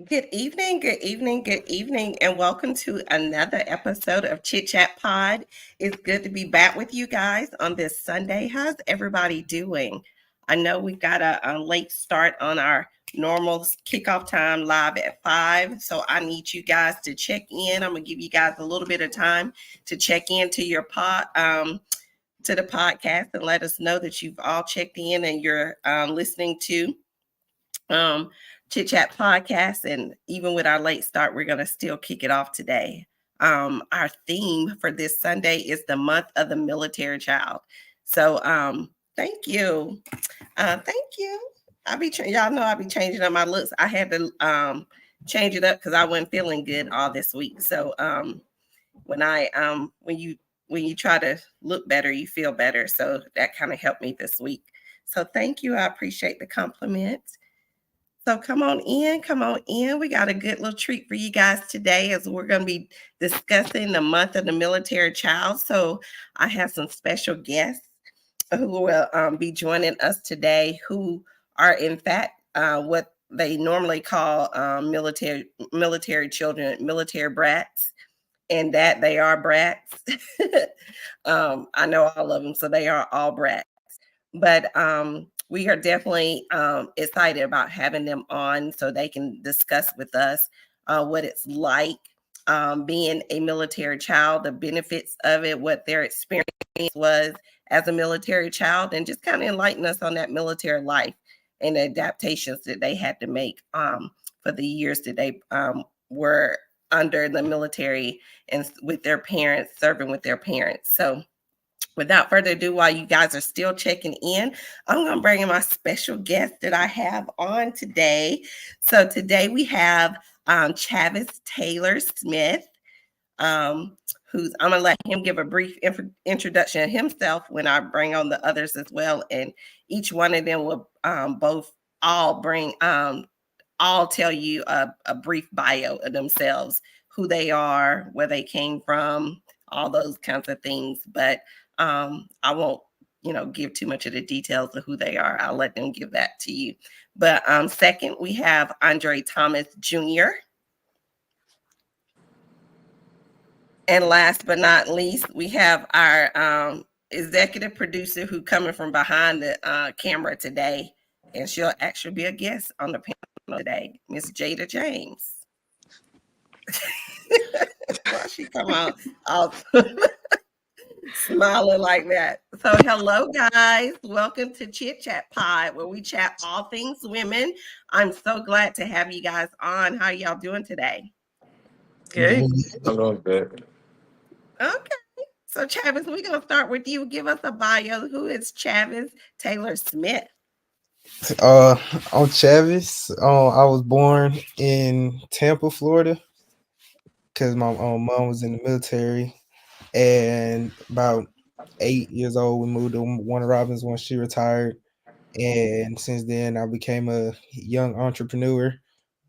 Good evening, good evening, good evening, and welcome to another episode of Chit Chat Pod. It's good to be back with you guys on this Sunday. How's everybody doing? I know we've got a late start on our normal kickoff time live at 5, so I need you guys to check in. I'm gonna give you guys a little bit of time to check into your to the podcast and let us know that you've all checked in and you're listening to um, Chit Chat podcast. And even with our late start, we're going to still kick it off today. Our theme for this Sunday is the month of the military child. So thank you. Thank you. Y'all know I be changing up my looks. I had to change it up because I wasn't feeling good all this week. So when you try to look better, you feel better. So that kind of helped me this week. So thank you. I appreciate the compliment. So come on in, come on in. We got a good little treat for you guys today as we're going to be discussing the month of the military child. So I have some special guests who will be joining us today who are in fact what they normally call military children, military brats, and that they are brats. I know all of them, so they are all brats. But we are definitely excited about having them on so they can discuss with us what it's like being a military child, the benefits of it, what their experience was as a military child, and just kind of enlighten us on that military life and the adaptations that they had to make for the years that they were under the military and with their parents, serving with their parents. So without further ado, while you guys are still checking in, I'm going to bring in my special guest that I have on today. So today we have Chavis Taylor Smith, who's I'm going to let him give a brief introduction of himself when I bring on the others as well. And each one of them will all tell you a brief bio of themselves, who they are, where they came from, all those kinds of things. But I won't, give too much of the details of who they are. I'll let them give that to you. But second, we have Andre Thomas Jr. And last but not least, we have our executive producer who coming from behind the camera today, and she'll actually be a guest on the panel today, Miss Jada James. Why she come out all smiling like that? So hello guys, welcome to Chit Chat Pod, where we chat all things women. I'm so glad to have you guys on. How y'all doing today? Good. A little bit. Okay. So Chavis, we're gonna start with you. Give us a bio. Who is Chavis Taylor Smith? Uh, I'm Chavis. I was born in Tampa, Florida, because my mom was in the military, and about 8 years old, we moved to Warner Robins when she retired, and since then, I became a young entrepreneur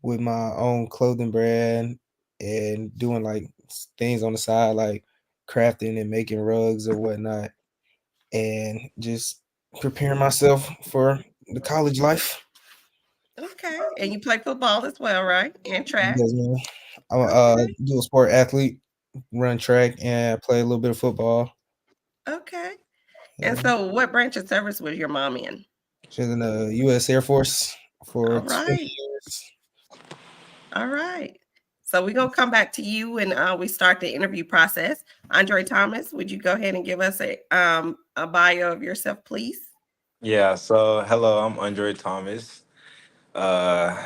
with my own clothing brand and doing like things on the side, like crafting and making rugs or whatnot, and just preparing myself for the college life. Okay. And you play football as well, right? And track. Yes, man. I'm a Okay. dual sport athlete, run track, and play a little bit of football. Okay. And Yeah. so what branch of service was your mom in? She's in the U.S. Air Force for All 20 right. years. All right. So we're gonna come back to you when we start the interview process. Andre Thomas, would you go ahead and give us a bio of yourself, please? Yeah, so hello, I'm Andre Thomas,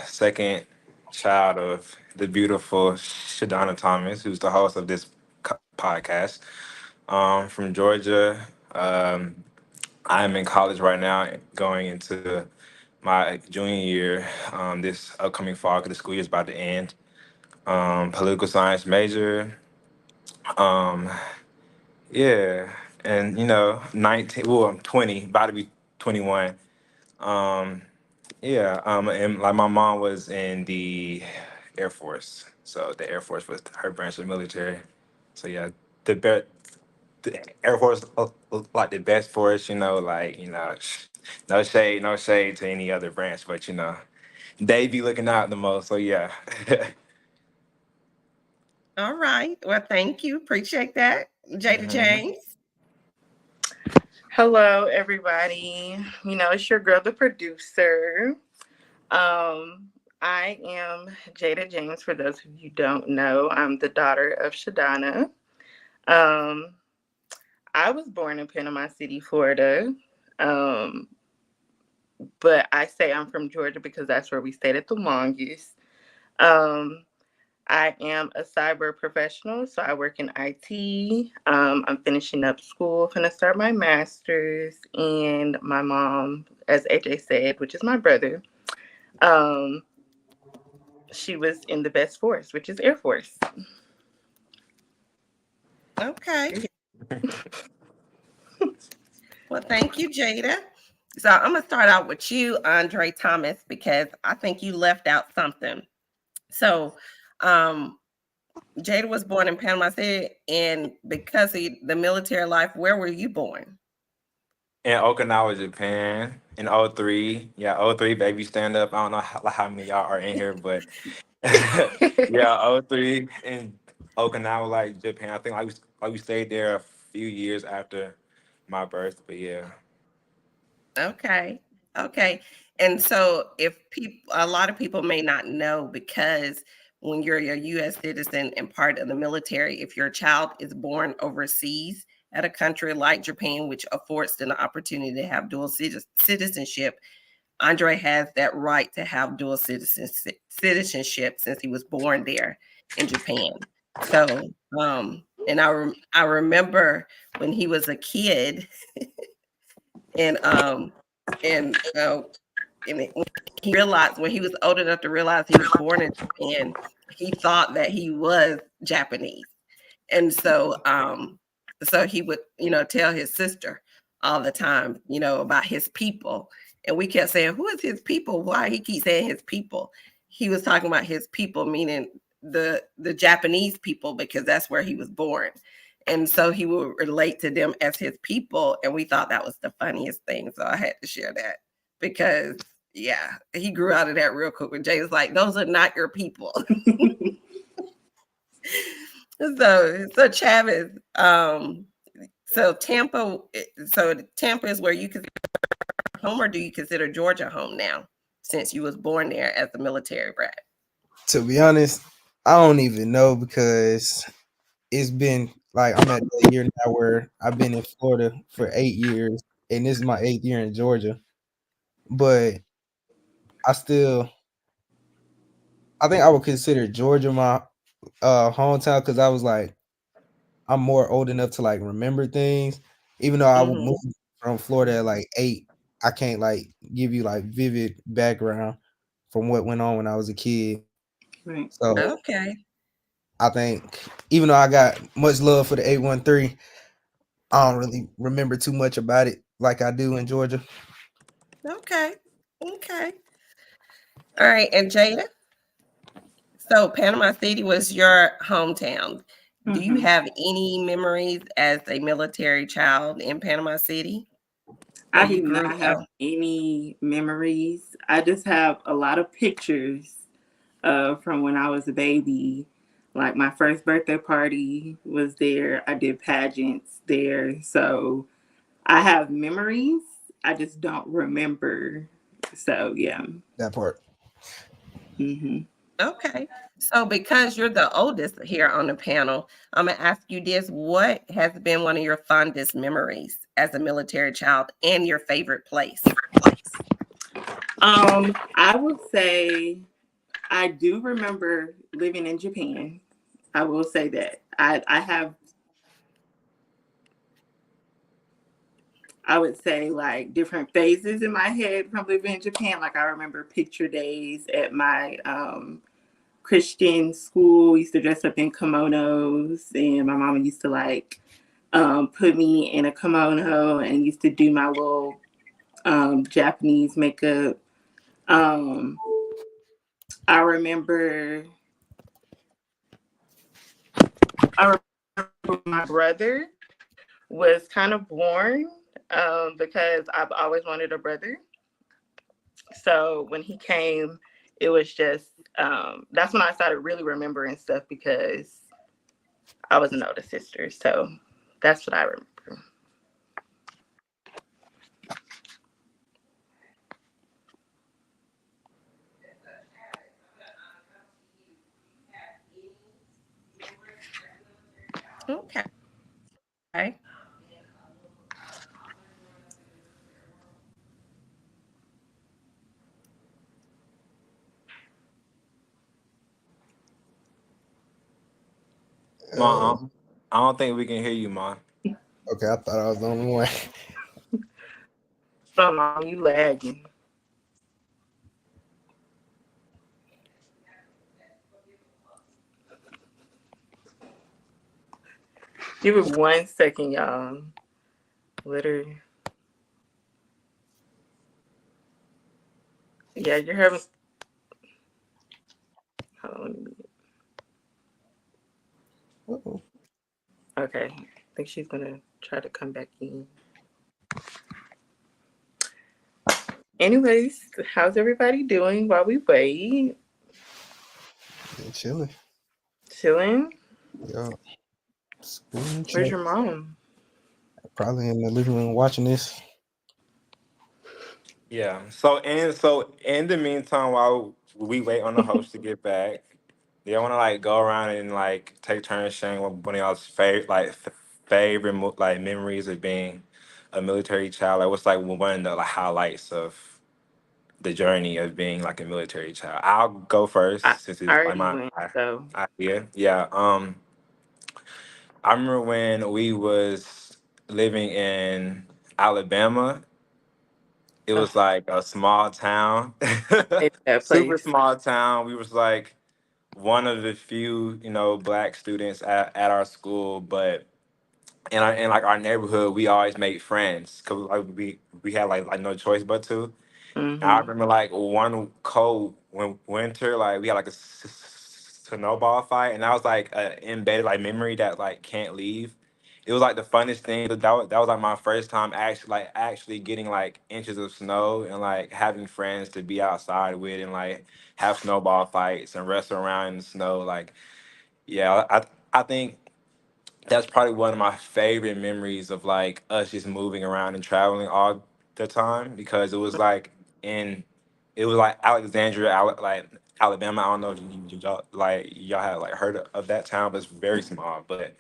second child of the beautiful Shadonna Thomas, who's the host of this podcast. From Georgia. I'm in college right now, going into my junior year this upcoming fall because the school year is about to end. Political science major. Um, yeah, and 19, well, I'm 20, about to be 21. Um, Yeah, and like my mom was in the Air Force, so the Air Force was her branch of the military. So yeah, the be- the Air Force like the best for us, like no shade to any other branch, but they be looking out the most. So yeah. All right. Well, thank you. Appreciate that. Jada Mhm. James. Hello, everybody. It's your girl, the producer. I am Jada James. For those of you who don't know, I'm the daughter of Shadana. Um, I was born in Panama City, Florida. Um, but I say I'm from Georgia because that's where we stayed at the longest. Um, I am a cyber professional, so I work in IT. I'm finishing up school, gonna start my master's, and my mom, as AJ said, which is my brother, um, she was in the best force, which is Air Force. Okay. Well, thank you, Jada. So I'm going to start out with you, Andre Thomas, because I think you left out something. So Jada was born in Panama City, and because of the military life, where were you born? In Okinawa, Japan, in '03. Yeah, '03 baby stand up. I don't know how many of y'all are in here, but yeah, '03 in Okinawa, like Japan. I think like we stayed there a few years after my birth, but yeah. Okay. Okay. And so if people, a lot of people may not know, because when you're a US citizen and part of the military, if your child is born overseas at a country like Japan, which affords them the opportunity to have dual citizenship, Andre has that right to have dual citizenship since he was born there in Japan. So, I remember when he was a kid, and and uh, when he realized, when he was old enough to realize he was born in Japan, he thought that he was Japanese, and so he would, tell his sister all the time, about his people, and we kept saying, "Who is his people? Why he keeps saying his people?" He was talking about his people, meaning the Japanese people, because that's where he was born. And so he would relate to them as his people. And we thought that was the funniest thing. So I had to share that because, yeah, he grew out of that real quick. When Jay was like, "Those are not your people." So Travis, so Tampa is where you consider home, or do you consider Georgia home now, since you was born there as a military brat? To be honest, I don't even know because it's been like I'm at the year now where I've been in Florida for 8 years, and this is my 8th year in Georgia. But I still, I think I would consider Georgia my hometown because I was like, I'm more old enough to like remember things. Even though I would move Mm-hmm. from Florida at like 8, I can't like give you like vivid background from what went on when I was a kid. Right. So Okay. I think even though I got much love for the 813, I don't really remember too much about it like I do in Georgia. Okay. Okay. All right. And Jada, so Panama City was your hometown. Do you Mm-hmm. have any memories as a military child in Panama City where I you do grew not have up? any memories. I just have a lot of pictures from when I was a baby. Like my first birthday party was there. I did pageants there. So I have memories. I just don't remember. So yeah. That part. Hmm. Okay. So because you're the oldest here on the panel, I'm going to ask you this. What has been one of your fondest memories as a military child and your favorite place? I would say I do remember living in Japan. I will say that. I have, I would say, like different phases in my head from living in Japan. Like I remember picture days at my Christian school. We used to dress up in kimonos, and my mama used to like put me in a kimono and used to do my little Japanese makeup. Um, I remember, I remember my brother was kind of born because I've always wanted a brother. So when he came, it was just that's when I started really remembering stuff because I was an older sister. So that's what I remember. Okay. Ma, I don't think we can hear you, Ma. Okay, I thought I was the only one. So you lagging. Give it 1 second, y'all. Literally. Yeah, you're having. Hold on, let me. Uh-oh. Okay, I think she's gonna try to come back in. Anyways, how's everybody doing while we wait? Yeah, chilling. Chilling? Yeah. Where's your mom? Probably in the living room watching this. Yeah. So in the meantime, while we wait on the host to get back, do y'all want to like go around and like take turns sharing one of y'all's favorite like memories of being a military child? Like, what's like one of the like highlights of the journey of being like a military child? I'll go I, first since I it's like already my went, so. idea. Yeah. I remember when we was living in Alabama. It Oh, was like a small town, hate that super place. small town. We was like one of the few, black students at our school, but in like our neighborhood, we always made friends because like, we had like no choice but to. I Mm-hmm. remember like one cold winter, like we had like a snowball fight, and that was like an embedded like memory that like can't leave. It was like the funnest thing. That was like my first time actually getting like inches of snow and like having friends to be outside with and like have snowball fights and wrestle around in the snow. Like, yeah, I think that's probably one of my favorite memories of like us just moving around and traveling all the time because it was like in it was like Alexandria, like Alabama. I don't know if y'all had like heard of that town, but it's very small. But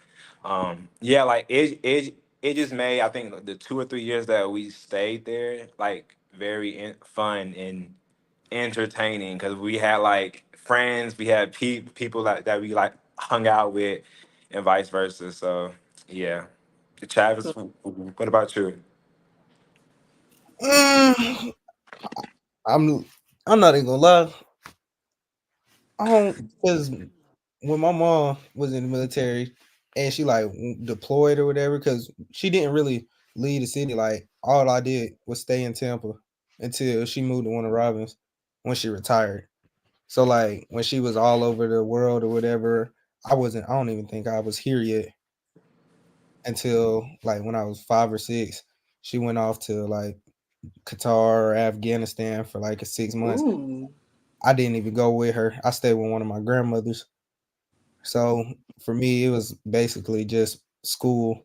yeah, like it just made I think the 2 or 3 years that we stayed there like very fun and entertaining because we had like friends, we had people that we like hung out with, and vice versa. So yeah, Travis, what about you? Mm, I'm I'm not even gonna lie. I don't because when my mom was in the military and she like deployed or whatever, because she didn't really leave the city. Like all I did was stay in Tampa until she moved to Warner Robins when she retired. So like when she was all over the world or whatever, I wasn't. I don't even think I was here yet until like when I was 5 or 6. She went off to like Qatar or Afghanistan for like 6 months. Ooh. I didn't even go with her. I stayed with one of my grandmothers. So for me, it was basically just school,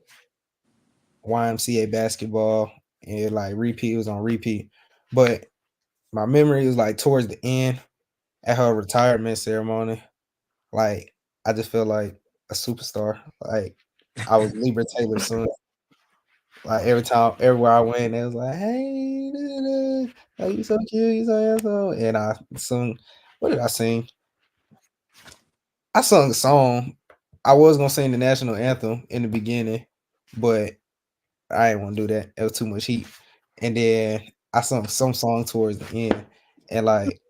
YMCA basketball, and like repeat. It was on repeat. But my memory was like towards the end at her retirement ceremony. Like I just felt like a superstar. Like I was Libra Taylor soon. Like every time, everywhere I went, it was like, "Hey, oh, you so cute, you so handsome." And I sung. What did I sing? I sung a song. I was gonna sing the national anthem in the beginning, but I didn't want to do that. It was too much heat. And then I sung some song towards the end, and like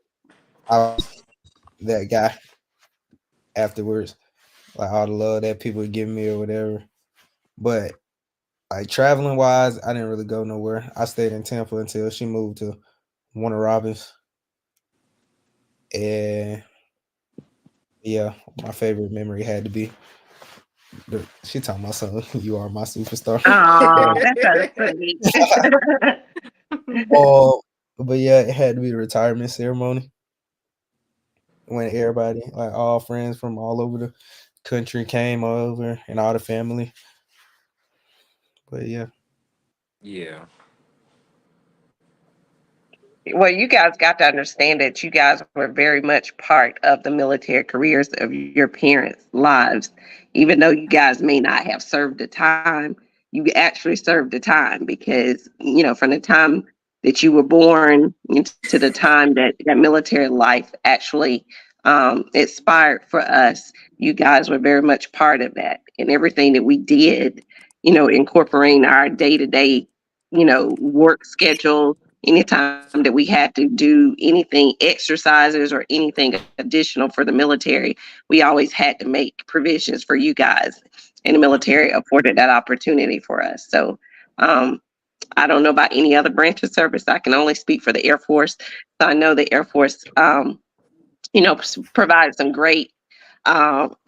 I was that guy afterwards, like all the love that people would give me or whatever. But like traveling wise, I didn't really go nowhere. I stayed in Tampa until she moved to Warner Robins. And yeah, my favorite memory had to be she talking about something. You are my superstar. Oh, that's so sweet. Oh, but yeah, it had to be the retirement ceremony. when everybody, like all friends from all over the country, came over and all the family. But yeah, Yeah. Well, you guys got to understand that you guys were very much part of the military careers of your parents' lives. Even though you guys may not have served the time, you actually served the time because, from the time that you were born into the time that military life actually expired for us, you guys were very much part of that. And everything that we did, incorporating our day to day, work schedule, anytime that we had to do anything, exercises or anything additional for the military, we always had to make provisions for you guys. And the military afforded that opportunity for us. So I don't know about any other branch of service. I can only speak for the Air Force. So I know the Air Force, provides some great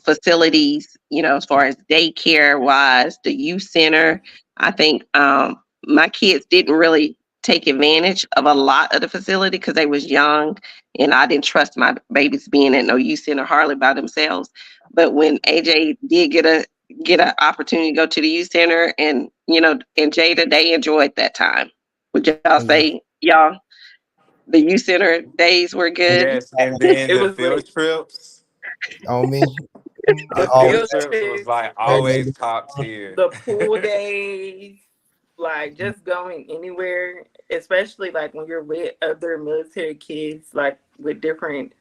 facilities, as far as daycare wise, the youth center. I think my kids didn't really take advantage of a lot of the facility because they was young and I didn't trust my babies being at no youth center hardly by themselves. But when AJ did get an opportunity to go to the youth center and Jada, they enjoyed that time. Would y'all oh yeah, say the youth center days were good? Yes, and then It the was field lit. trips. on me. I The The always field field trips was trips, like always graduated. top tier. the pool days, like just going anywhere, especially like when you're with other military kids, like with different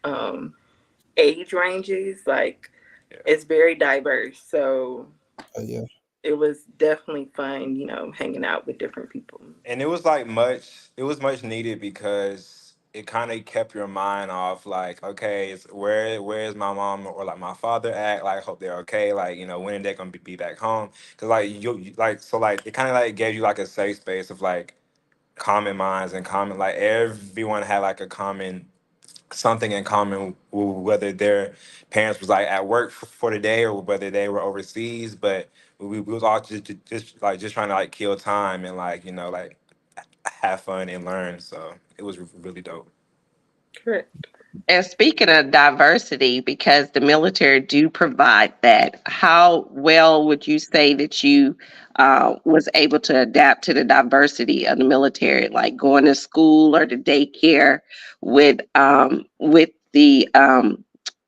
age ranges, like Yeah. it's very diverse. So Yeah, it was definitely fun, hanging out with different people. And it was much needed because it kind of kept your mind off like, okay, it's where is my mom or like my father at? Like, hope they're okay. Like, when are they gonna be back home? Because like like so like it kind of like gave you like a safe space of like common minds and common like everyone had like a common something in common, whether their parents was like at work for the day or whether they were overseas. But we was all just trying to like kill time and like like have fun and learn. So it was really dope. Correct. And speaking of diversity, because the military do provide that, how well would you say that you was able to adapt to the diversity of the military, like going to school or the daycare with the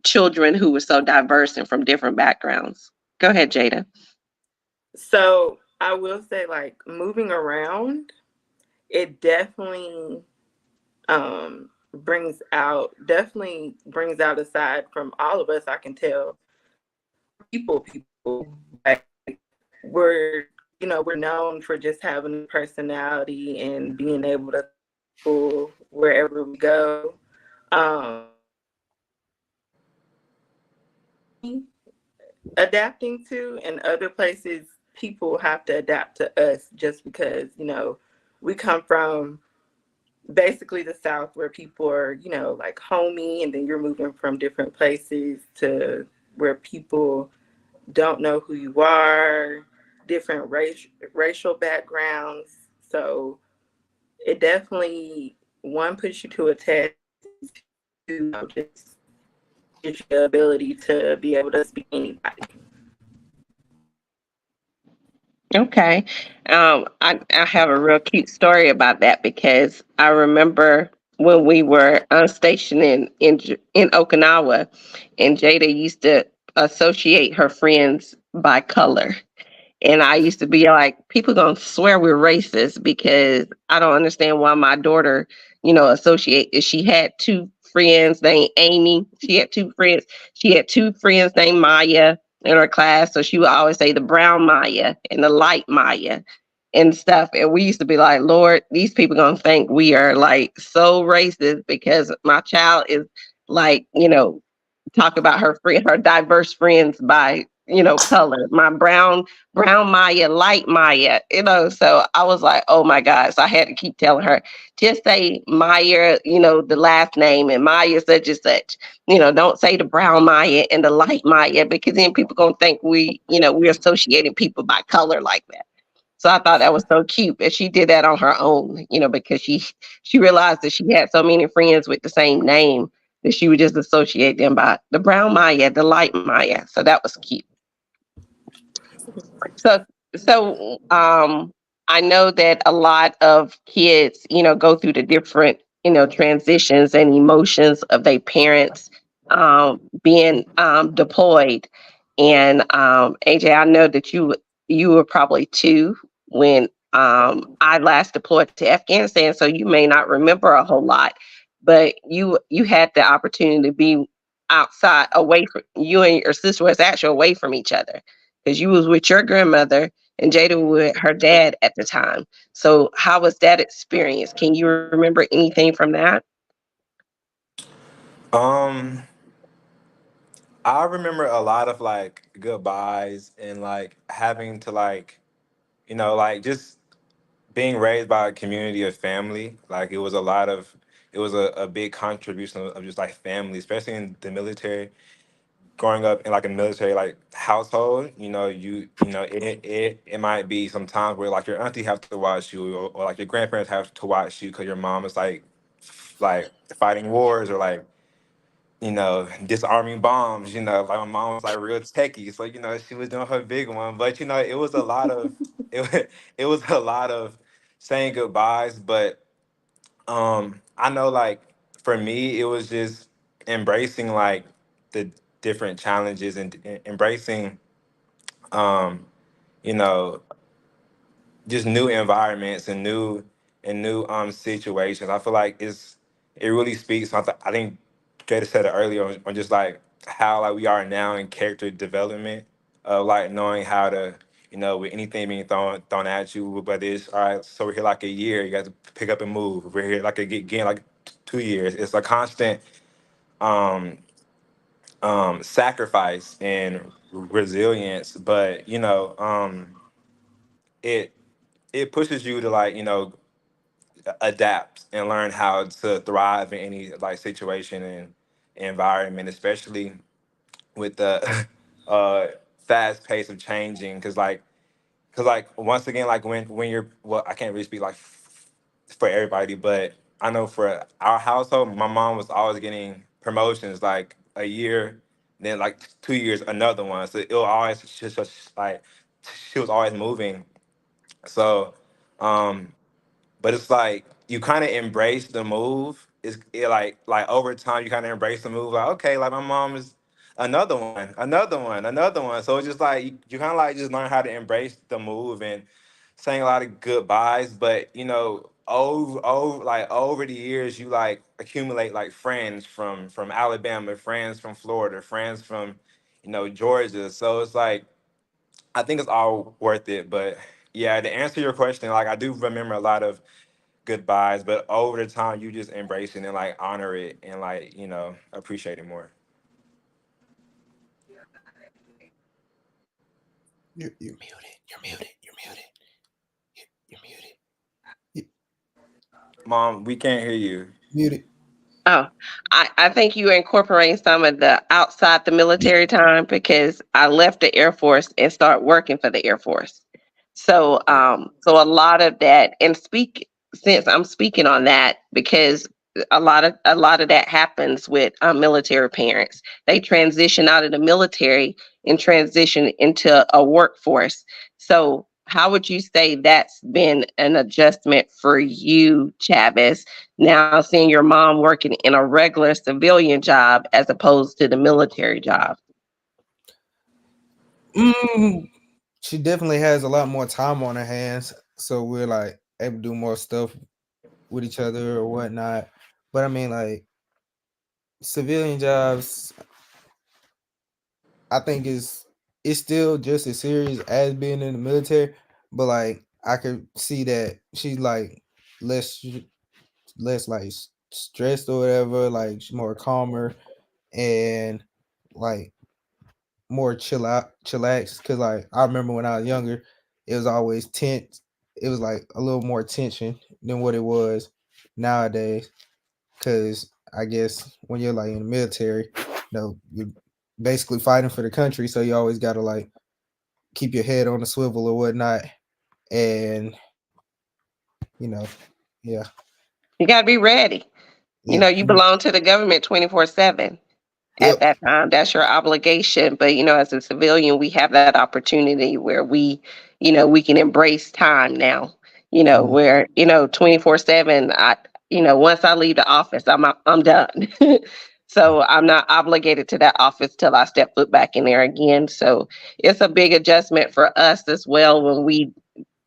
children who were so diverse and from different backgrounds? Go ahead, Jada. So I will say, like, moving around, it definitely brings out aside from all of us. I can tell people like we're we're known for just having a personality and being able to cool wherever we go. Um, Adapting to, and other places people have to adapt to us just because we come from basically the South where people are like homey, and then you're moving from different places to where people don't know who you are, different racial backgrounds. So it definitely one puts you to a test to just get you the ability to be able to speak to anybody. Okay. I have a real cute story about that because I remember when we were stationed in Okinawa, and Jada used to associate her friends by color. And I used to be like, people gonna swear we're racist because I don't understand why my daughter, associate if she had two friends named Amy. She had two friends. She had two friends named Maya in her class. So she would always say the brown Maya and the light Maya and stuff. And we used to be like, Lord, these people gonna think we are like so racist because my child is like, talk about her diverse friends by color. My brown Maya, light Maya, so I was like, oh my god. So I had to keep telling her, just say Maya, the last name, and Maya such and such. Don't say the brown Maya and the light Maya because then people gonna think we're associating people by color like that. So I thought that was so cute. And she did that on her own, because she realized that she had so many friends with the same name. that she would just associate them by the brown Maya, the light Maya. So that was cute. So, so I know that a lot of kids, go through the different, transitions and emotions of their parents being deployed. And AJ, I know that you were probably 2 when I last deployed to Afghanistan, so you may not remember a whole lot, but you had the opportunity to be outside, away from you and your sister was actually away from each other because you was with your grandmother and Jada with her dad at the time. So how was that experience? Can you remember anything from that? Um, I remember a lot of like goodbyes and like having to like, like just being raised by a community of family. Like it was a big contribution of just like family, especially in the military. Growing up in like a military like household, it might be some times where like your auntie have to watch you, or like your grandparents have to watch you because your mom is like fighting wars, or like disarming bombs. Like my mom was like real techie, so she was doing her big one. But it was a lot of it was a lot of saying goodbyes. But I know like for me, it was just embracing like the different challenges and embracing um, you know just new environments and new situations. I feel like it really speaks. I think Jada said it earlier on just like how like we are now in character development of like knowing how to with anything being thrown at you, whether it's all right, so we're here like a year, you got to pick up and move. We're here like again like 2 years. It's a constant um sacrifice and resilience, but it it pushes you to like adapt and learn how to thrive in any like situation and environment, especially with the uh fast pace of changing. Because once again, like when you're, well, I can't really speak like for everybody, but I know for our household, my mom was always getting promotions like a year, then like 2 years another one, so it'll always just like she was always moving. So um but it's like you kind of embrace the move. Like over time you kind of embrace the move. Like, okay, like my mom is another one, another one, another one. So it's just like you kind of like just learn how to embrace the move and saying a lot of goodbyes. But over the years, you like accumulate like friends from Alabama, friends from Florida, friends from Georgia. So it's like I think it's all worth it. But yeah, to answer your question, like I do remember a lot of goodbyes, but over the time you just embrace it and like honor it and like appreciate it more. You're muted. You're muted. You're muted. You're muted. You Mom, we can't hear you. muted. Oh, I think you incorporate some of the outside the military time because I left the Air Force and started working for the Air Force. So, Yeah. so a lot of that, and since I'm speaking on that because a lot of that happens with military parents. They transition out of the military and transition into a workforce. So, how would you say that's been an adjustment for you, Chavez? Now seeing your mom working in a regular civilian job as opposed to the military job. Mm, she definitely has a lot more time on her hands, so we're like able to do more stuff with each other or whatnot. But I mean, like civilian jobs, I think it's still just as serious as being in the military. But like I could see that she's like less less like stressed or whatever. Like she's more calmer and like more chillax. Cause like I remember when I was younger, it was always tense. It was like a little more tension than what it was nowadays. Cause I guess when you're like in the military, you're basically fighting for the country, so you always gotta like keep your head on the swivel or whatnot. And you know, yeah. You got to be ready. You Yeah. know, you belong to the government 24/7 at Yep. that time. That's your obligation. But, you know, as a civilian, we have that opportunity where we can embrace time now, Mhm. where, 24/7, once I leave the office, I'm done. So I'm not obligated to that office till I step foot back in there again. So it's a big adjustment for us as well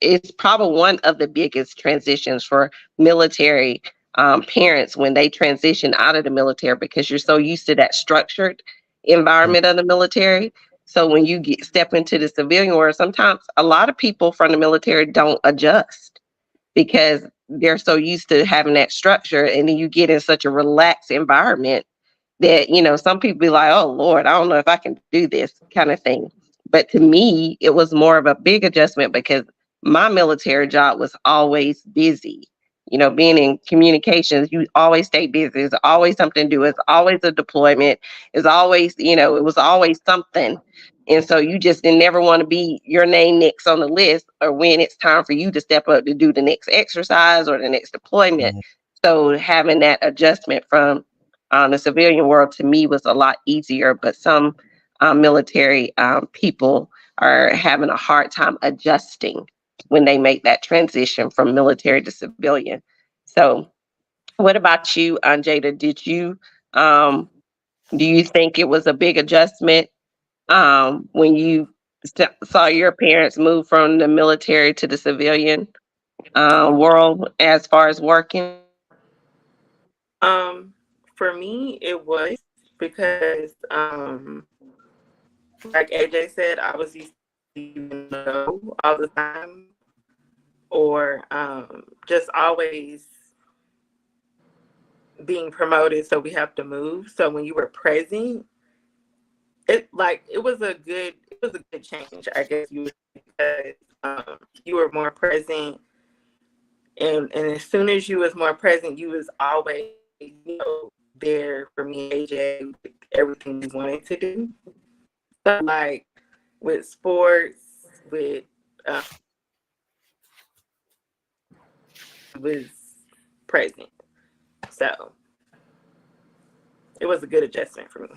it's probably one of the biggest transitions for military parents when they transition out of the military because you're so used to that structured environment of the military. So when you step into the civilian world, sometimes a lot of people from the military don't adjust because they're so used to having that structure, and then you get in such a relaxed environment that some people be like, oh Lord, I don't know if I can do this kind of thing. But to me it was more of a big adjustment because my military job was always busy. Being in communications, you always stay busy. There's always something to do. It's always a deployment. It's always, it was always something. And so you just didn't never want to be your name next on the list or when it's time for you to step up to do the next exercise or the next deployment. Mhm. So having that adjustment from the civilian world to me was a lot easier, but some military people are having a hard time adjusting when they make that transition from military to civilian. So, what about you, Jada? Um, do you think it was a big adjustment when you saw your parents move from the military to the civilian world as far as working? Um, for me, it was because, like AJ said, I was used to go all the time, or just always being promoted. So we have to move. So when you were present, it was a good change, I guess you would say, because you were more present, and as soon as you was more present, you was always there for me, AJ, with everything we wanted to do. So like with sports, with was present. So it was a good adjustment for me.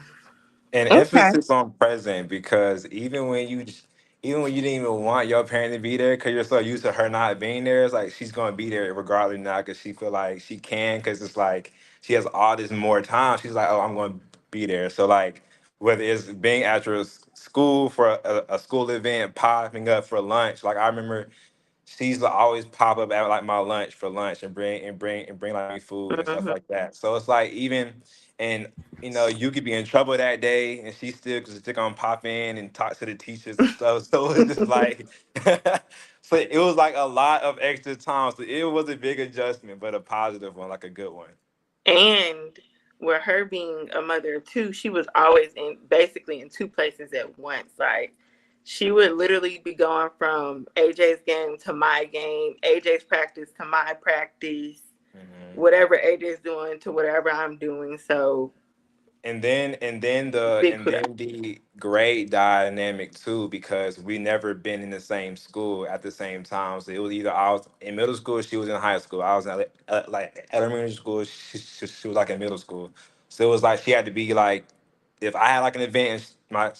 And Okay. emphasis on present, because even when you didn't even want your parent to be there because you're so used to her not being there, it's like she's gonna be there regardless now because she feel like she can, because it's like she has all this more time. She's like, oh, I'm gonna be there. So like whether it's being at your school for a school event, popping up for lunch. Like I remember she used to always pop up at like my lunch for lunch and bring like me food and stuff Mhm. like that. So it's like even and you could be in trouble that day and she still could still gonna pop in and talk to the teachers and stuff. So it's just like so it was like a lot of extra time. So it was a big adjustment, but a positive one, like a good one. And with her being a mother of two, she was always basically in two places at once. Like she would literally be going from AJ's game to my game, AJ's practice to my practice, Mhm. whatever AJ's doing to whatever I'm doing. So big And kudos. then the grade dynamic too, because we never been in the same school at the same time. So it was either I was in middle school, she was in high school. I was in like elementary school, she was like in middle school. So it was like she had to be like, if I had like an event and my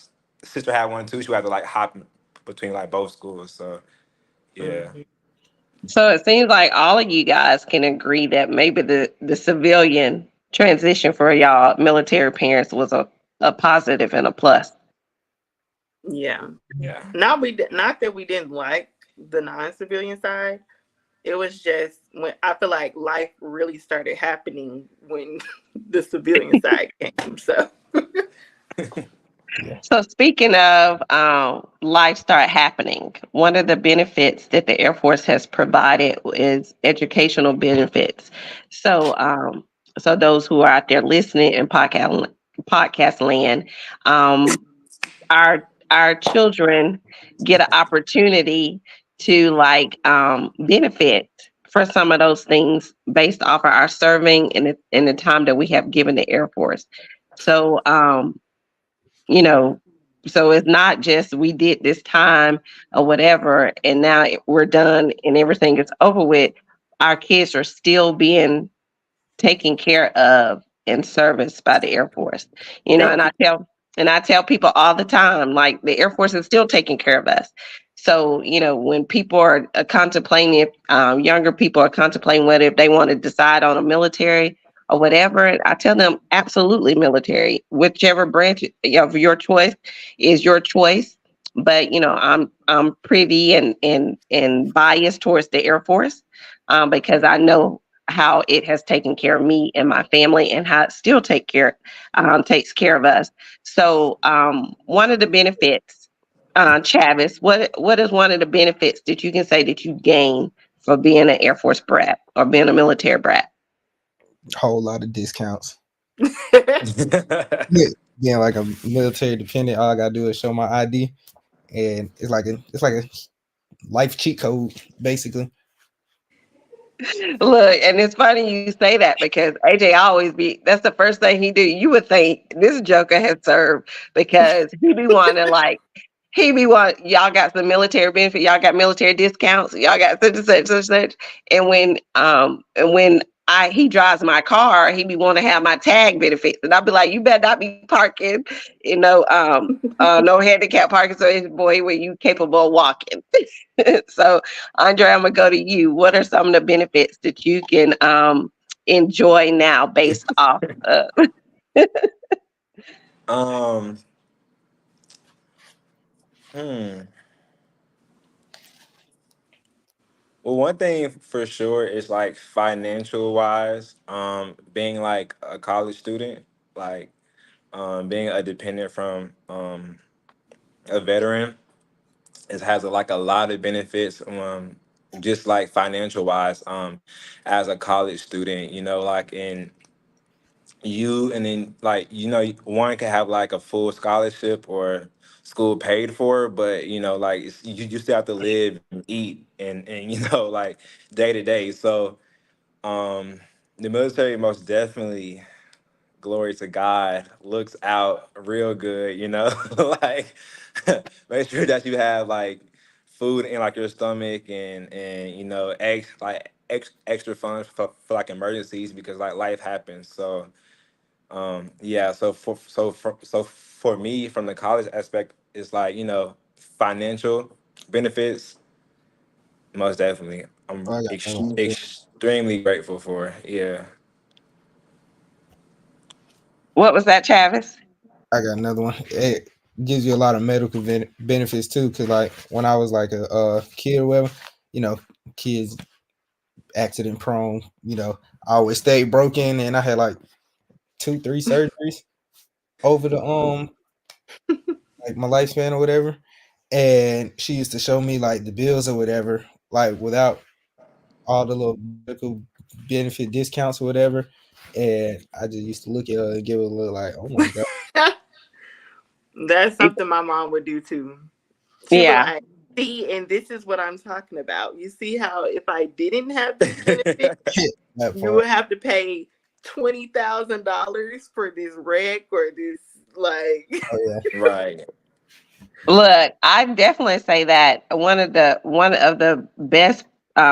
sister had one too, she would have to like hop between like both schools. So yeah. Mhm. So it seems like all of you guys can agree that maybe the civilian transition for y'all military parents was a positive and a plus. Yeah. Yeah. Not that we didn't like the non-civilian side. It was just when I feel like life really started happening when the civilian side came. So Yeah. So speaking of life start happening, one of the benefits that the Air Force has provided is educational benefits. So so those who are out there listening in podcast land, um, our children get an opportunity to benefit for some of those things based off of our serving in the time that we have given the Air Force. So you know, so it's not just we did this time or whatever, and now we're done and everything is over with. Our kids are still being taken care of and serviced by the Air Force. You know, Thank and I tell people all the time, like the Air Force is still taking care of us. So, you know, when people are contemplating, if younger people are contemplating whether if they want to decide on a military or whatever, I tell them absolutely military, whichever branch of your choice is your choice. But you know, I'm privy and biased towards the Air Force because I know how it has taken care of me and my family and how it still takes care of us. So one of the benefits, Chavis, what is one of the benefits that you can say that you gain for being an Air Force brat or being a military brat? Whole lot of discounts. you. Yeah, being like a military dependent, all I gotta do is show my ID, and it's like a life cheat code, basically. Look, and it's funny you say that because AJ always that's the first thing he do. You would think this joker has served because he be wanting like y'all got some military benefit, y'all got military discounts, y'all got such and such and such. And when he drives my car, he be want to have my tag benefits. And I'll be like, you better not be parking, no handicap parking. So boy, were you capable of walking? So Andre, I'm gonna go to you. What are some of the benefits that you can enjoy now based off um. Hmm. Well, one thing for sure is like financial wise, being like a college student, like being a dependent from a veteran, it has like a lot of benefits, just like financial wise, as a college student, you know, like in you and then like one can have like a full scholarship or school paid for, but like you still have to live and eat and like day to day. So the military most definitely, glory to God, looks out real good, like make sure that you have like food in like your stomach and extra funds for like emergencies because like life happens. So yeah, so for me from the college aspect, it's like, financial benefits, most definitely. Oh, I'm I got another one. extremely grateful for. Yeah. what was that, Travis? I got another one. It gives you a lot of medical benefits too, because like when I was like a kid or whatever, you know, kids accident prone. I always stayed broken, and I had like 2, 3 surgeries over the like my lifespan or whatever. And she used to show me like the bills or whatever, like without all the little medical benefit discounts or whatever. And I just used to look at her and give her a look like, oh my god. That's something my mom would do too. She'd be Yeah. like, see, and this is what I'm talking about. You see how if I didn't have these benefits, That you part. would have to pay $20,000 for this wreck or this like Oh yeah. Right. Look, I definitely say that one of the best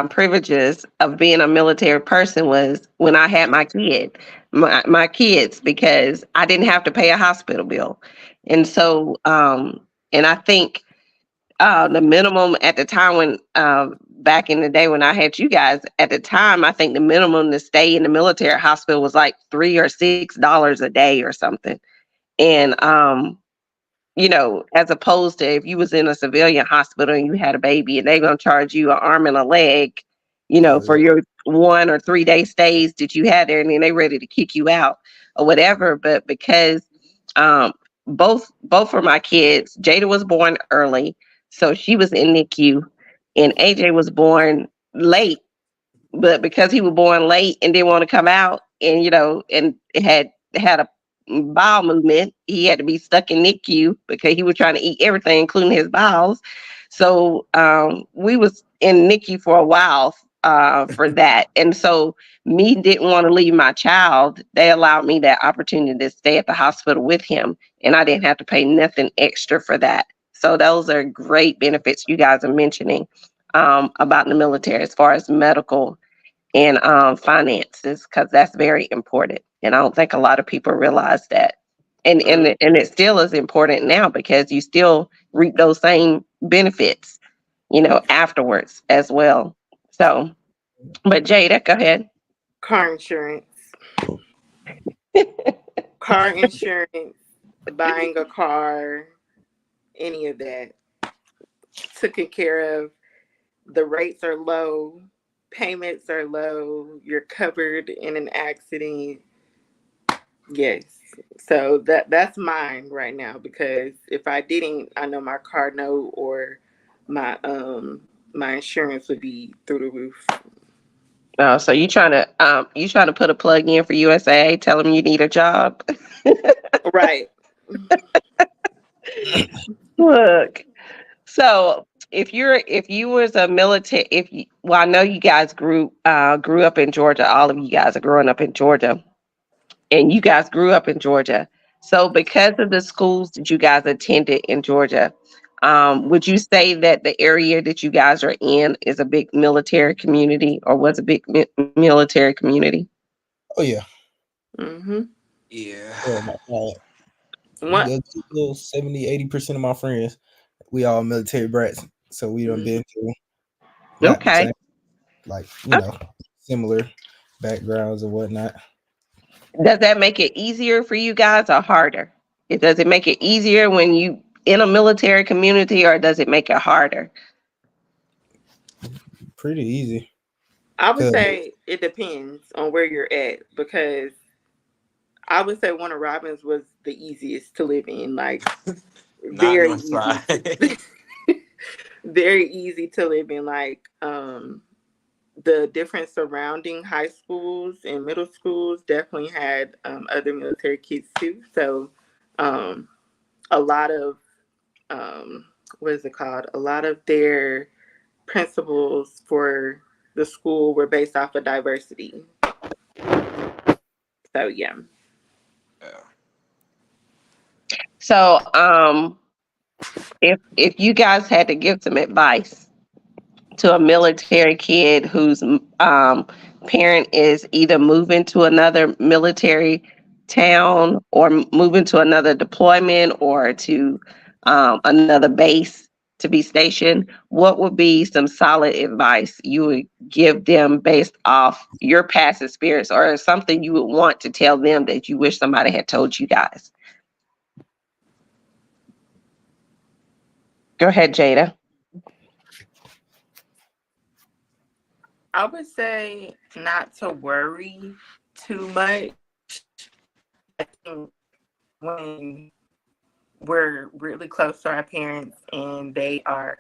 privileges of being a military person was when I had my kids, because I didn't have to pay a hospital bill, and so and I think the minimum at the time when back in the day when I had you guys at the time, I think the minimum to stay in the military hospital was like $3 or $6 a day or something, and as opposed to if you was in a civilian hospital and you had a baby and they're going to charge you an arm and a leg, Oh for yeah. your 1 or 3 day stays that you had there, and then they ready to kick you out or whatever. But because um, both for my kids, Jada was born early, so she was in NICU, and AJ was born late, but because he was born late and didn't want to come out, and and it had a bowel movement, he had to be stuck in NICU because he was trying to eat everything, including his bowels. So we was in NICU for a while for that, and so me didn't want to leave my child. They allowed me that opportunity to stay at the hospital with him, and I didn't have to pay nothing extra for that. So those are great benefits you guys are mentioning about the military as far as medical in finances, because that's very important. And I don't think a lot of people realize that. And it still is important now because you still reap those same benefits, afterwards as well. So, but Jada, go ahead. Car insurance. Car insurance, buying a car, any of that. Taken care of. The rates are low, payments are low, you're covered in an accident. Yes. So that's mine right now, because if I didn't, I know my car note or my insurance would be through the roof. Oh, so you trying to put a plug in for USA? Tell them you need a job. Right. Look, so if you was a military, well, I know you guys grew up in Georgia. All of you guys are growing up in Georgia, and you guys grew up in Georgia. So because of the schools that you guys attended in Georgia, would you say that the area that you guys are in is a big military community, or was a big military community? Oh yeah. Mm-hmm. Yeah. Yeah, What? a good little 70-80% of my friends, we all military brats. So we done been through, got the Okay. same, like, similar backgrounds and whatnot. Does that make it easier for you guys or harder? Does it make it easier when you in a military community, or does it make it harder? Pretty easy. I would 'Cause say it depends on where you're at, because I would say Warner Robins was the easiest to live in. Like, Not very North easy. Side. Very easy to live in. Like, the different surrounding high schools and middle schools definitely had other military kids too. So a lot of what is it called? A lot of their principles for the school were based off of diversity. So yeah. Yeah. So, if you guys had to give some advice to a military kid whose parent is either moving to another military town, or moving to another deployment, or to another base to be stationed, what would be some solid advice you would give them based off your past experience, or something you would want to tell them that you wish somebody had told you guys? Go ahead, Jada. I would say not to worry too much. I think when we're really close to our parents and they are,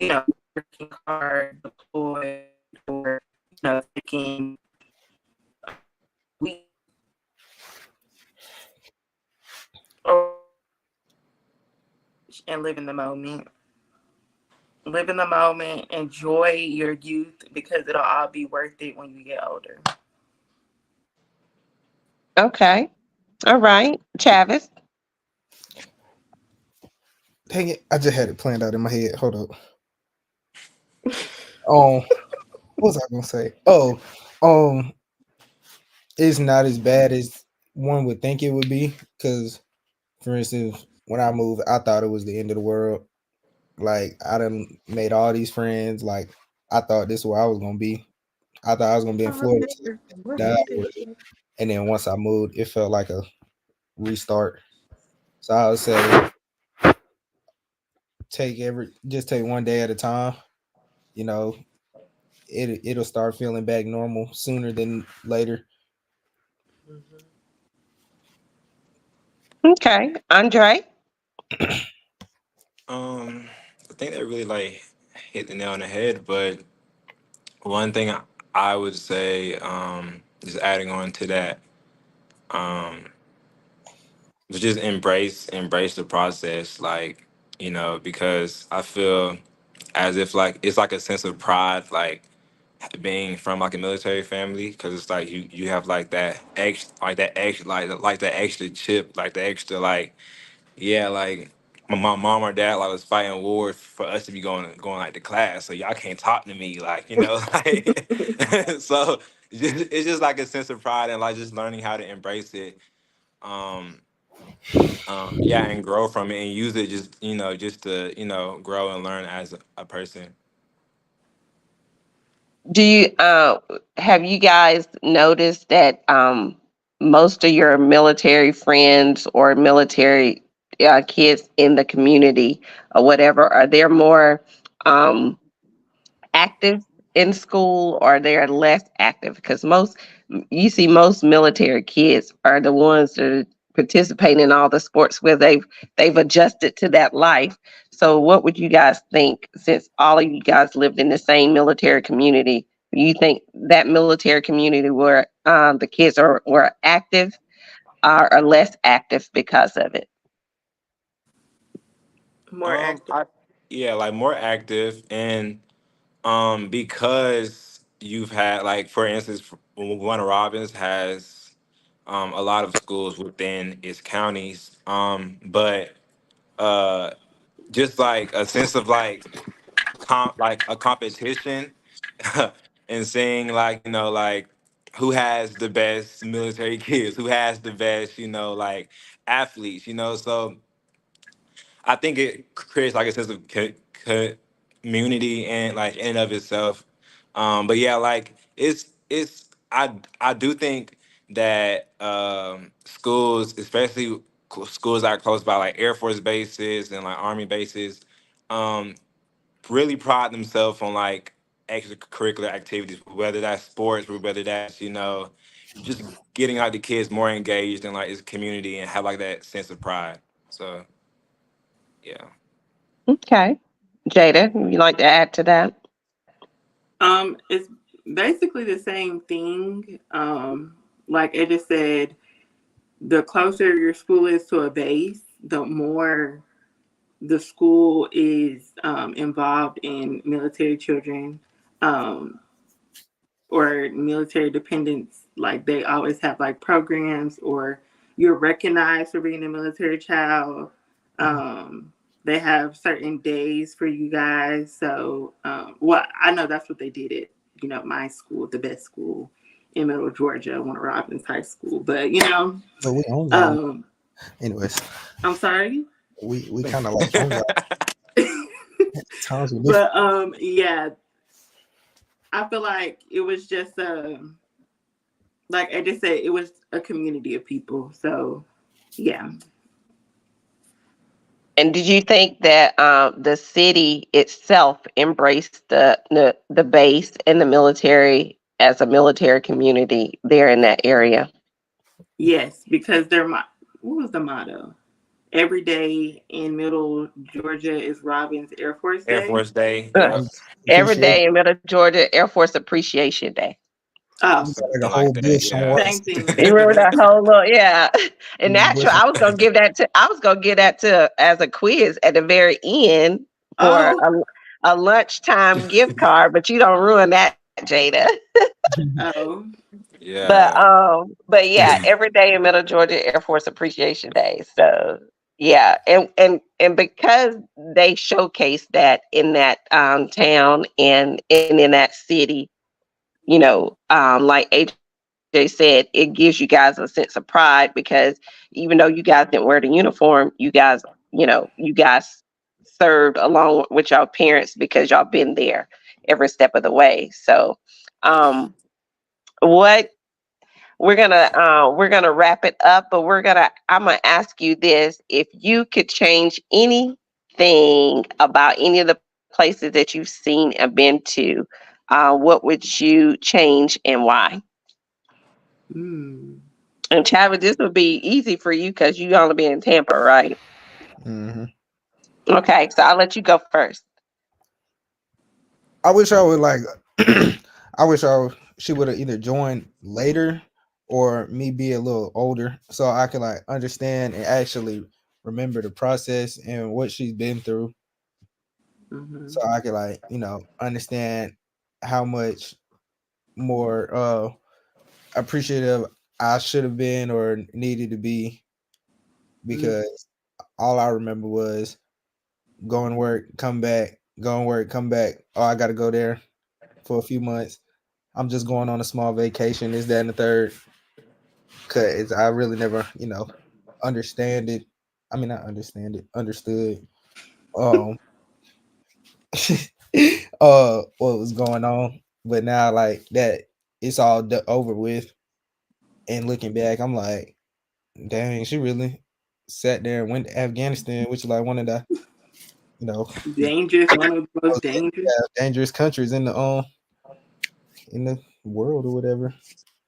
working hard, deployed, or, taking weeks and live in the moment. Live in the moment, enjoy your youth, because it'll all be worth it when you get older. Okay. All right. Travis. dang it, I just had it planned out in my head. Hold up. What was I gonna say? It's not as bad as one would think it would be. Because, for instance, when I moved, I thought it was the end of the world. Like, I done made all these friends. Like, I thought this is where I was gonna be. I thought I was gonna be in Florida till I died. And then once I moved, it felt like a restart. So I would say just take one day at a time. You know, it'll start feeling back normal sooner than later. Okay. Andre. I think that really like hit the nail on the head. But one thing I would say, just adding on to that, um, was just embrace the process, like, because I feel as if like it's like a sense of pride, like being from like a military family, because it's like you have like that extra like that extra chip, like the extra like, yeah, like my mom or dad like was fighting wars for us to be going like to class, so y'all can't talk to me, like, you know, like so it's just like a sense of pride and like just learning how to embrace it. Um, yeah, and grow from it and use it just, you know, just to, you know, grow and learn as a person. Do you have you guys noticed that most of your military friends or military kids in the community or whatever, are there more um active in school or they're less active? Because most you see most military kids are the ones that are participating in all the sports where they've adjusted to that life. So what would you guys think, since all of you guys lived in the same military community, do you think that military community where the kids were active or less active because of it? More active. Yeah, like more active. And because you've had, like, for instance, Warner Robins has a lot of schools within its counties, but uh just like a sense of like like a competition and seeing, like, you know, like who has the best military kids, who has the best, you know, like athletes, you know. So I think it creates like a sense of community and like in and of itself. But yeah, like it's I do think that schools, especially schools that are close by, like Air Force bases and like Army bases, um, really pride themselves on like extracurricular activities, whether that's sports or whether that's, you know, just getting out the kids more engaged in like its community and have like that sense of pride. So yeah. Okay. Jada, would you like to add to that? It's basically the same thing. Like I just said, the closer your school is to a base, the more the school is involved in military children or military dependents. Like they always have like programs, or you're recognized for being a military child. They have certain days for you guys. So, well, I know that's what they did at, you know, my school, the best school in Middle Georgia, Warner Robins High School. But you know, But we own that. um, Anyways, I'm sorry. we kind of like own that. Times are different. But yeah, I feel like it was just like I just said, it was a community of people. So yeah. And did you think that the city itself embraced the base and the military as a military community there in that area? Yes, because what was the motto? Every day in Middle Georgia is Robins Air Force Air Day. Force Day. Uh, Yep. Every Appreciate day in Middle Georgia Air Force Appreciation Day. Oh, we got like a Something whole like that. bush on Yeah. same thing. You remember that whole little, yeah. And bush actually, I was gonna give that to as a quiz at the very end for Oh, a lunchtime gift card, but you don't ruin that, Jada. oh, Yeah. But yeah, every day in Middle Georgia Air Force Appreciation Day. So yeah, and because they showcase that in that town and in that city, you know, like AJ said, it gives you guys a sense of pride because even though you guys didn't wear the uniform, you guys, you guys served along with your parents because y'all been there every step of the way. So, what we're gonna wrap it up, but I'm gonna ask you this: if you could change anything about any of the places that you've seen and been to, what would you change and why? hmm. And Travis, this would be easy for you because you only been in Tampa, right? hmm Okay, so I'll let you go first. I wish I would like. I wish she would have either joined later or me be a little older so I could like understand and actually remember the process and what she's been through, Hmm. so I could like understand how much more appreciative I should have been or needed to be, Mm. because all I remember was going to work, come back, going to work, come back. Oh, I got to go there for a few months. I'm just going on a small vacation, this, that, and the third. Because I really never, understand it. I mean, not understand it, understood what was going on. But now, like, that it's all over with. And looking back, I'm like, dang, she really sat there and went to Afghanistan, which is like one of the, dangerous, one of the most dangerous. dangerous countries in the world or whatever.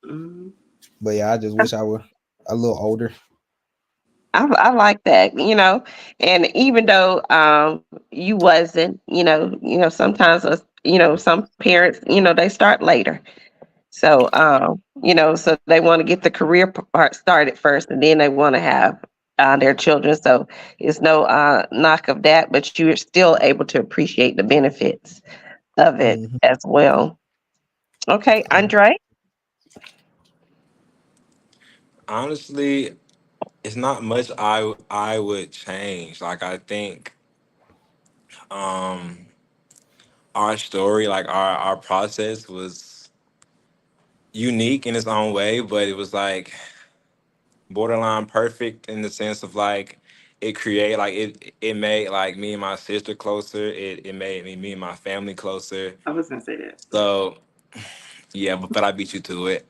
Mm-hmm. But yeah, I just wish I were a little older. I like that, and even though you wasn't, sometimes some parents, they start later. So so they want to get the career part started first, and then they want to have their children. So it's no knock of that, but you're still able to appreciate the benefits of it Mhm. as well. Okay, Andre. Honestly, it's not much I would change. Like I think um our story, like our process was unique in its own way, but it was like borderline perfect in the sense of like it made like me and my sister closer. It made me and my family closer. I was gonna say that. So yeah, but I beat you to it.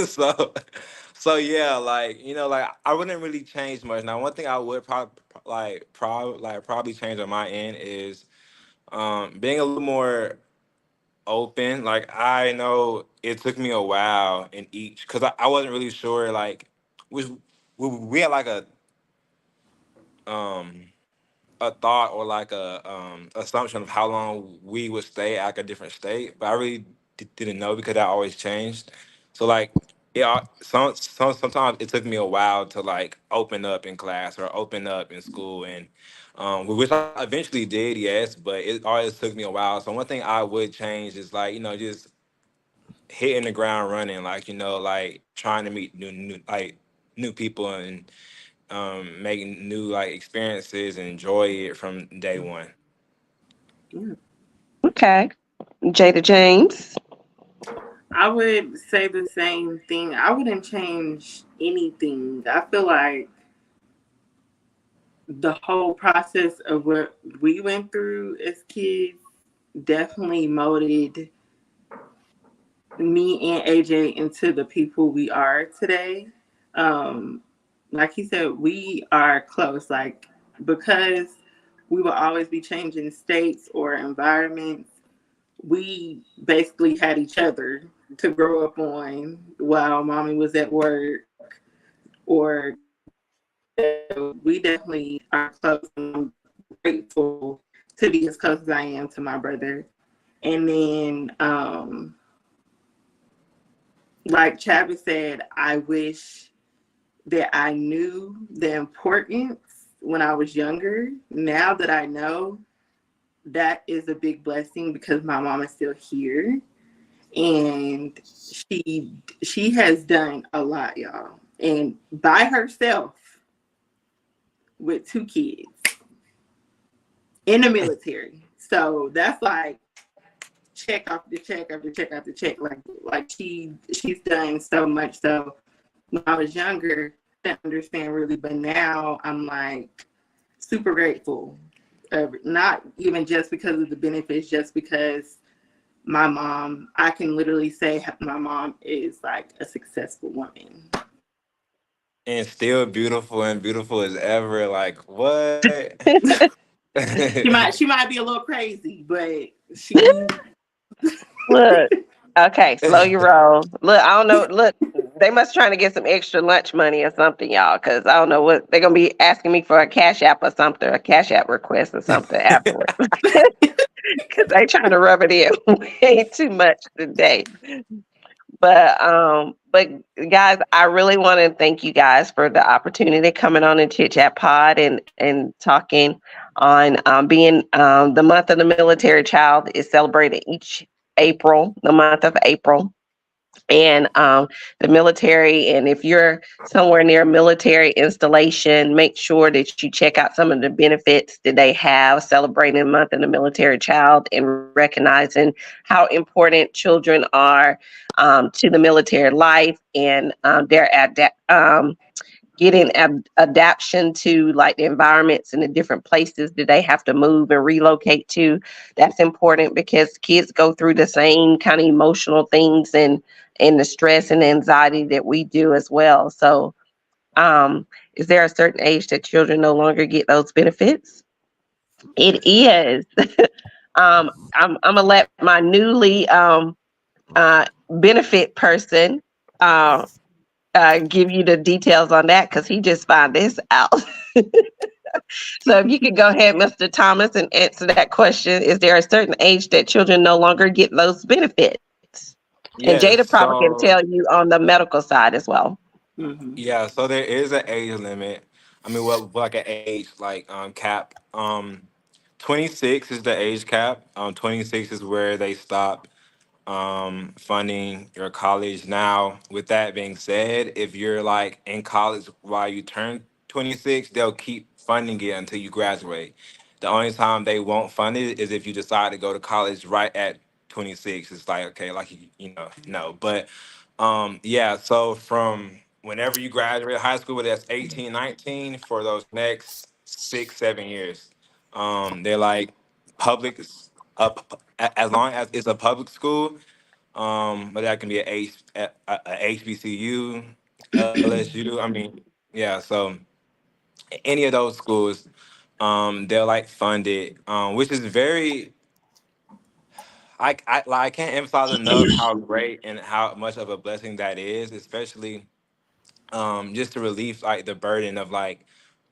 So so yeah, like like I wouldn't really change much. Now, one thing I would probably change on my end is being a little more open. Like I know it took me a while in each because I wasn't really sure. Like we had like um a thought or like a assumption of how long we would stay at like a different state, but I really didn't know because that always changed. So like yeah, sometimes it took me a while to like open up in class or open up in school, and which I eventually did, yes, but it always took me a while. So one thing I would change is like just hitting the ground running, like like trying to meet new people and making new like experiences and enjoy it from day one. Yeah. Okay, Jada James. I would say the same thing. I wouldn't change anything. I feel like the whole process of what we went through as kids definitely molded me and AJ into the people we are today. Um, like he said, we are close. Like because we will always be changing states or environments, we basically had each other to grow up on while mommy was at work, or we definitely are close. And I'm grateful to be as close as I am to my brother. And then like Travis said, I wish that I knew the importance when I was younger. Now that I know, that is a big blessing because my mom is still here, and she has done a lot, y'all, and by herself with 2 kids in the military. So that's like check after check after check after check. Like she's done so much. So when I was younger, I didn't understand really, but now I'm like super grateful. Not even just because of the benefits, just because my mom, I can literally say my mom is like a successful woman. And still beautiful and beautiful as ever. Like what? She might be a little crazy, but she Look, okay, slow your roll. Look, I don't know. Look, they must trying to get some extra lunch money or something, y'all, because I don't know what they're gonna be asking me for a cash app or something, a cash app request or something afterwards. Because they trying to rub it in way too much today. But guys, I really want to thank you guys for the opportunity coming on and Chit Chat Pod and talking on being the month of the military child is celebrated each April, the month of April. And the military, and if you're somewhere near a military installation, make sure that you check out some of the benefits that they have celebrating the month of the military child and recognizing how important children are to the military life and getting adaptation to like the environments and the different places that they have to move and relocate to. That's important because kids go through the same kind of emotional things and the stress and anxiety that we do as well. So is there a certain age that children no longer get those benefits? It is. I'm gonna let my newly benefit person uh, give you the details on that because he just found this out. So if you could go ahead, Mr. Thomas, and answer that question. Is there a certain age that children no longer get those benefits? And Yes. Jada probably can So tell you on the medical side as well. Mhm. yeah, so there is an age limit. I mean, well, like an age like cap. 26 is the age cap. 26 is where they stop funding your college. Now, with that being said, if you're like in college while you turn 26, they'll keep funding it until you graduate. The only time they won't fund it is if you decide to go to college right at 26. It's like, okay, like you know, no. But yeah, so from whenever you graduate high school, whether that's 18, 19, for those next 6, 7 years, they're like public, as long as it's a public school, but that can be a HBCU, LSU. I mean, yeah. So any of those schools, they'll like fund it, which is very. I can't emphasize enough how great and how much of a blessing that is, especially just to relieve like the burden of like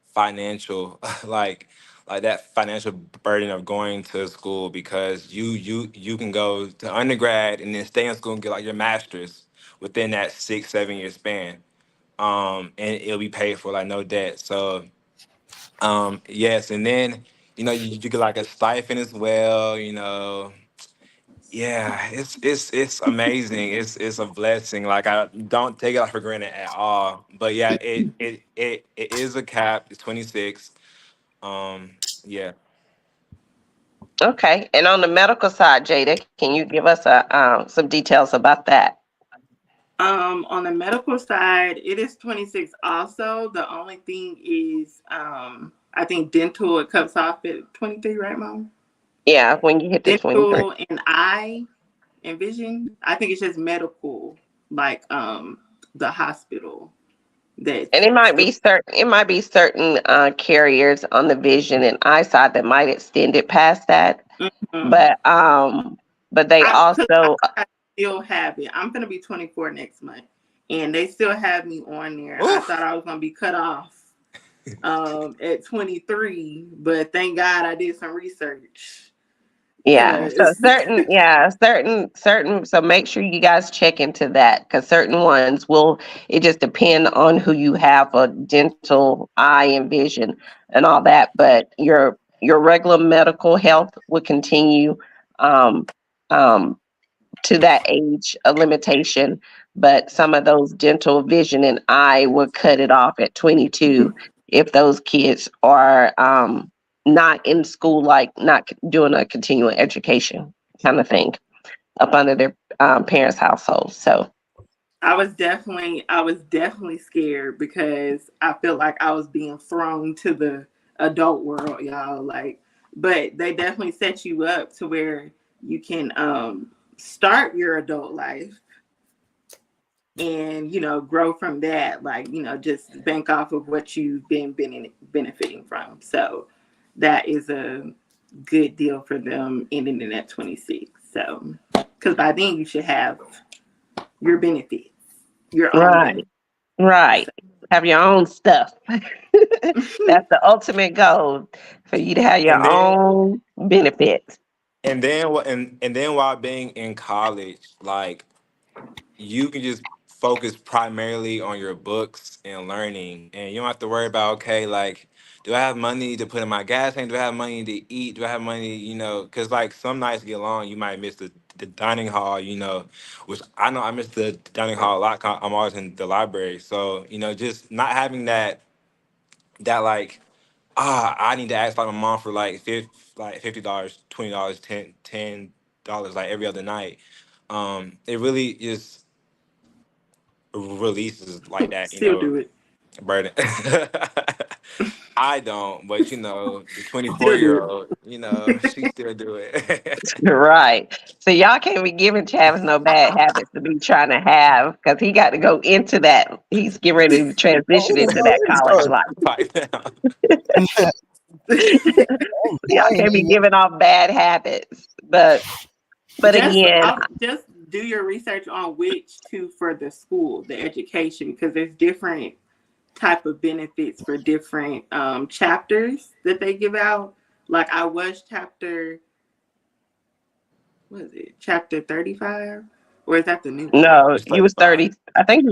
financial like that financial burden of going to school, because you can go to undergrad and then stay in school and get like your master's within that 6 7 year span, and it'll be paid for, like no debt. So yes, and then you get like a stipend as well, yeah, it's amazing. It's a blessing. Like, I don't take it for granted at all. But yeah, it is a cap. It's 26. Yeah. Okay. And on the medical side, Jada, can you give us some details about that? On the medical side, it is 26 also. The only thing is, I think dental, it cuts off at 23, right, Mom? Yeah, when you hit the 23. Dental and eye and vision, I think it's just medical, like the hospital. That And it might be certain carriers on the vision and eyesight that might extend it past that. Mhm. But they also I still have it. I'm gonna be 24 next month, and they still have me on there. I Oof. thought I was gonna be cut off at 23, but thank God I did some research. yeah, so 'Cause- certain, so make sure you guys check into that because certain ones will, it just depend on who you have for dental, eye, and vision and all that. But your regular medical health will continue um, um, to that age a limitation, but some of those dental, vision, and eye will cut it off at 22 if those kids are not in school, like not doing a continuing education kind of thing up under their parents' household. So I was definitely scared because I felt like I was being thrown to the adult world, y'all. Like, but they definitely set you up to where you can start your adult life and grow from that. Like, just bank off of what you've been benefiting from. So that is a good deal for them ending in at 26. So, because by then you should have your benefits. Your own right, right, have your own stuff. That's the ultimate goal for you to have your And then own benefits. and then while being in college, like, you can just focus primarily on your books and learning, and you don't have to worry about, okay, like, do I have money to put in my gas tank? Do I have money to eat? Do I have money, because like some nights get long, you might miss the dining hall, which I know I miss the dining hall a lot. 'Cause I'm always in the library. So, just not having that like, I need to ask like my mom for like $50, $20, $10 like every other night. It really just releases like that, Still do it. burden. I don't, but the 24 Still do year it. old, she still do it. Right. So y'all can't be giving Travis no bad habits to be trying to have because he got to go into that. He's getting ready to transition into that college life. Right now. Y'all can't be giving off bad habits. But again, Just do your research on which two for the school, the education, because there's different type of benefits for different chapters that they give out. Like I was chapter 35? Or is that the new one? no, It's you was 35. 30. I think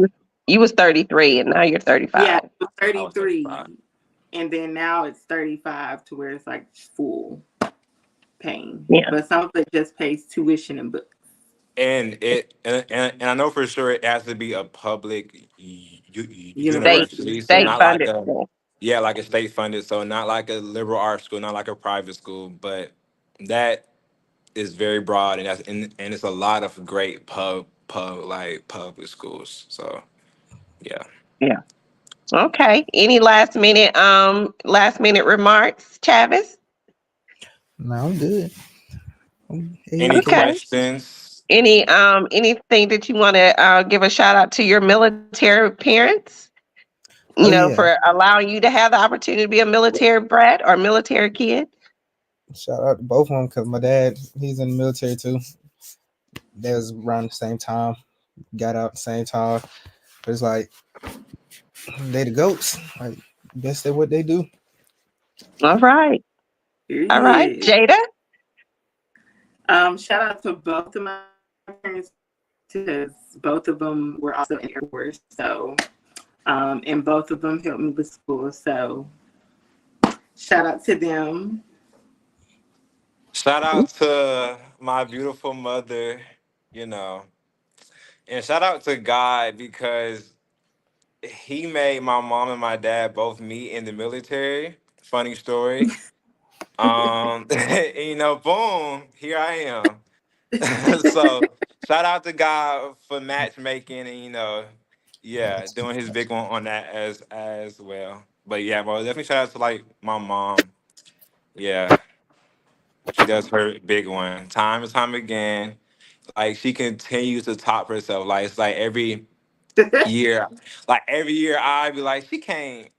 you was 33 and now you're 35. Yeah, it was I was 33. 35. And then now it's 35 to where it's like full paying. Yeah. But some of it just pays tuition and books. And I know for sure it has to be a public university, University. so State not like funded a school. like a state funded, so not like a liberal arts school, not like a private school, but that is very broad, and and it's a lot of great public schools. So yeah. Yeah. Okay. Any last minute remarks, Travis? No, I'm good. Any Okay. questions? Anything that you want to give a shout out to your military parents? Yeah. For allowing you to have the opportunity to be a military brat or military kid. Shout out to both of them because my dad, he's in the military too. They was around the same time, got out the same time. It's like they the goats. Like best at what they do. All right. All right. Jada? Shout out to both of my parents because both of them were also in Air Force. So, and both of them helped me with school. So, shout out to them. Shout out to my beautiful mother, and shout out to God because he made my mom and my dad both meet in the military. Funny story. Boom, here I am. So shout out to God for matchmaking and doing his big one on that as well. But yeah, bro, definitely shout out to like my mom. Yeah. She does her big one time and time again. Like she continues to top herself. Like it's like year, every year I'd be like, she can't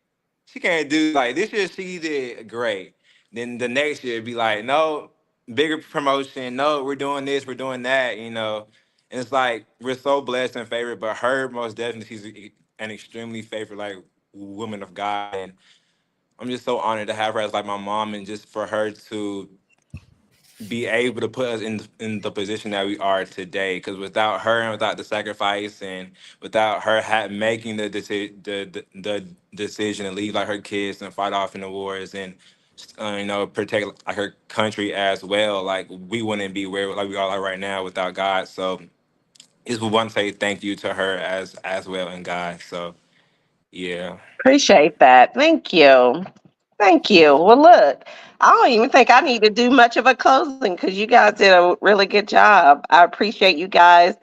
do like this year she did great. Then the next year it'd be like, no, bigger promotion, no, we're doing this, we're doing that. And it's like we're so blessed and favored, but her most definitely she's an extremely favored like woman of God. And I'm just so honored to have her as like my mom and just for her to be able to put us in the position that we are today. Because without her and without the sacrifice and without her making the decision to leave like her kids and fight off in the wars and protect like her country as well, like we wouldn't be where like we are like right now without God. So just want to say thank you to her as well and God. So yeah. Appreciate that. Thank you. Thank you. Well, look, I don't even think I need to do much of a closing because you guys did a really good job. I appreciate you guys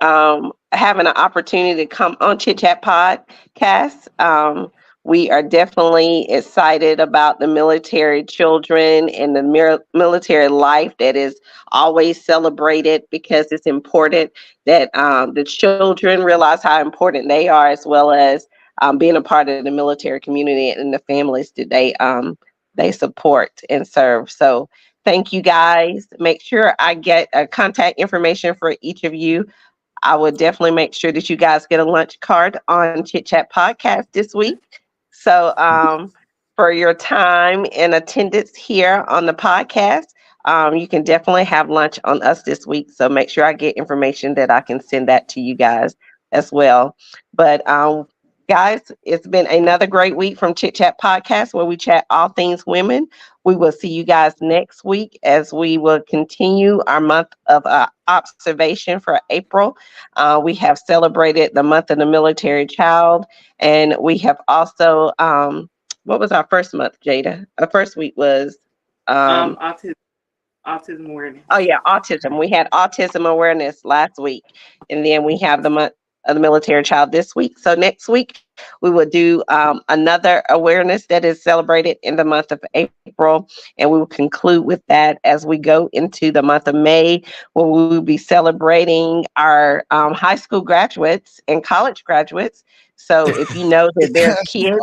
having an opportunity to come on Chit Chat Podcast. We are definitely excited about the military children and the military life that is always celebrated because it's important that the children realize how important they are as well as being a part of the military community and the families that they support and serve. So thank you guys. Make sure I get contact information for each of you. I would definitely make sure that you guys get a lunch card on Chit Chat Podcast this week. So for your time and attendance here on the podcast, you can definitely have lunch on us this week. So make sure I get information that I can send that to you guys as well. But guys, it's been another great week from Chit Chat Podcast, where we chat all things women. We will see you guys next week as we will continue our month of observation for April. We have celebrated the month of the military child, and we have also, what was our first month, Jada? Our first week was autism awareness. Oh yeah, autism. We had autism awareness last week, and then we have the month of the military child this week. So next week we will do another awareness that is celebrated in the month of April, and we will conclude with that as we go into the month of May, where we will be celebrating our high school graduates and college graduates. So if you know that there's kids,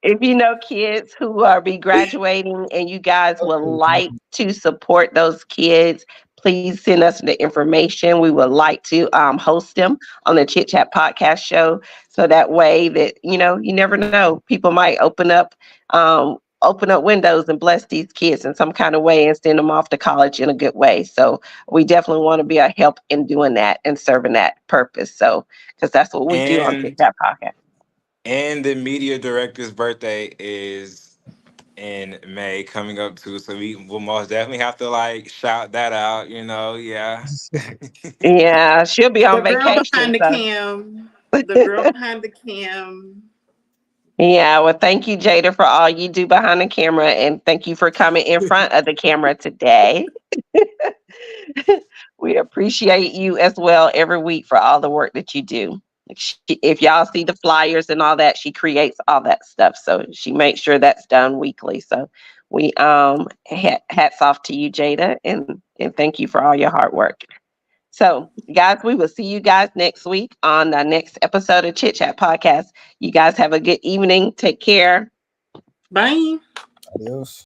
if you know kids who will be graduating and you guys would like to support those kids, please send us the information. We would like to host them on the Chit Chat Podcast show. So that way that, you never know, people might open up windows and bless these kids in some kind of way and send them off to college in a good way. So we definitely want to be a help in doing that and serving that purpose. So, because that's what we do on Chit Chat Podcast. And the media director's birthday is in May coming up too. So we will most definitely have to shout that out, yeah. Yeah, she'll be on The girl vacation. behind the cam. The girl behind the cam. Yeah, well, thank you, Jada, for all you do behind the camera, and thank you for coming in front of the camera today. We appreciate you as well every week for all the work that you do. If y'all see the flyers and all that, she creates all that stuff, so she makes sure that's done weekly. So we hats off to you, Jada, and thank you for all your hard work. So, guys, we will see you guys next week on the next episode of Chit Chat Podcast. You guys have a good evening. Take care. Bye. Adios.